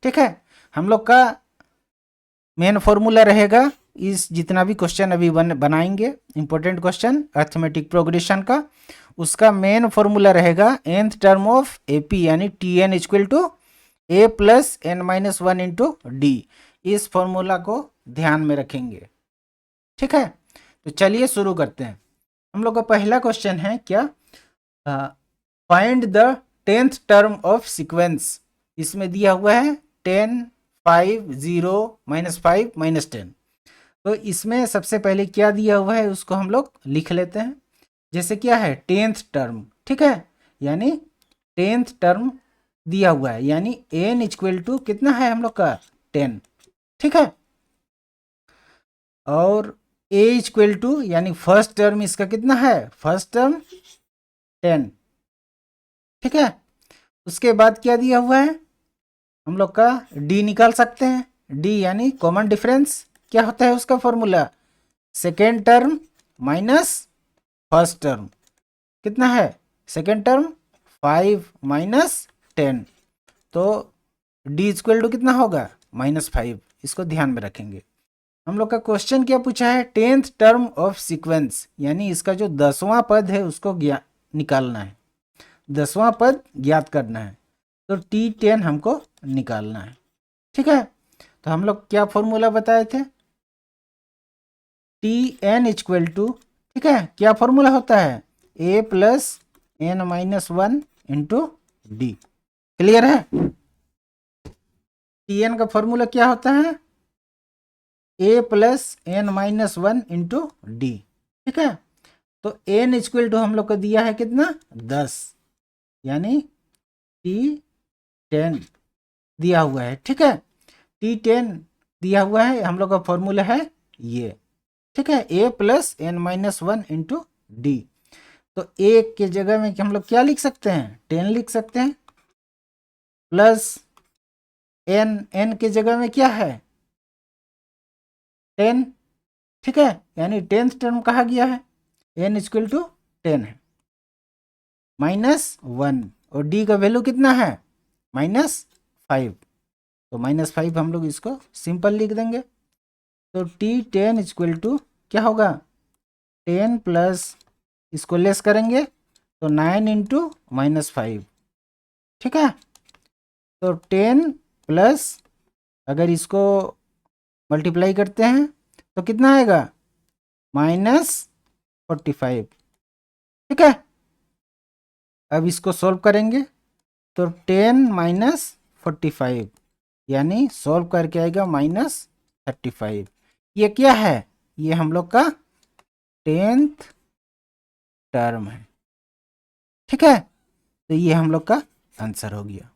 ठीक है, हम लोग का मेन फॉर्मूला रहेगा इस जितना भी क्वेश्चन अभी बनाएंगे इंपॉर्टेंट क्वेश्चन अर्थमेटिक प्रोग्रेशन का, उसका मेन फॉर्मूला रहेगा nth टर्म ऑफ एपी यानी T N equal to A plus N minus one into D. इस फॉर्मूला को ध्यान में रखेंगे। ठीक है, तो चलिए शुरू करते हैं। हम लोग का पहला क्वेश्चन है क्या, find the 10th term of sequence. इसमें दिया हुआ है 10, 5, 0, -5, -10। तो इसमें सबसे पहले क्या दिया हुआ है उसको हम लोग लिख लेते हैं। जैसे क्या है 10th टर्म, ठीक है, यानी 10th टर्म दिया हुआ है यानी n इक्वल टू कितना है हम लोग का 10। ठीक है, और a इक्वल टू यानी फर्स्ट टर्म इसका कितना है, फर्स्ट टर्म 10। ठीक है, उसके बाद क्या दिया हुआ है हम लोग का d निकाल सकते हैं। d यानी कॉमन डिफरेंस क्या होता है उसका formula, second term minus first term. कितना है सेकेंड टर्म 5 माइनस 10, तो d इक्वल टू कितना होगा -5। इसको ध्यान में रखेंगे। हम लोग का क्वेश्चन क्या पूछा है 10th टर्म ऑफ सीक्वेंस, यानी इसका जो 10वां पद है उसको निकालना है, 10वां पद ज्ञात करना है। तो T10 हमको निकालना है। ठीक है, तो हम लोग क्या फॉर्मूला बताए थे, Tn इक्वल टू, ठीक है, क्या फॉर्मूला होता है a plus N minus one into D. Clear है, Tn का फॉर्मूला क्या होता है a plus N minus one into D. ठीक है, तो n इक्वल टू हम लोग को दिया है कितना 10, यानी T10 दिया हुआ है। ठीक है, T10 दिया हुआ है, हम लोग का फॉर्मूला है ये। ठीक है, a plus N minus one into D. तो a के जगह में हम लोग क्या लिख सकते हैं 10 लिख सकते हैं, प्लस n के जगह में क्या है 10। ठीक है, यानी 10th टर्म कहा गया है, n इक्वल टू 10 है, -1 और d का वैल्यू कितना है -5। तो -5 हम लोग इसको सिंपल लिख देंगे। तो T10 इक्वल टू क्या होगा 10 प्लस इसको लेस करेंगे तो 9 इंटू -5। ठीक है, तो 10 प्लस अगर इसको मल्टीप्लाई करते हैं तो कितना आएगा -45। ठीक है, अब इसको सॉल्व करेंगे तो 10 माइनस 45 यानी सॉल्व करके आएगा -35। ये क्या है, ये हम लोग का 10th टर्म है। ठीक है, तो ये हम लोग का आंसर हो गया।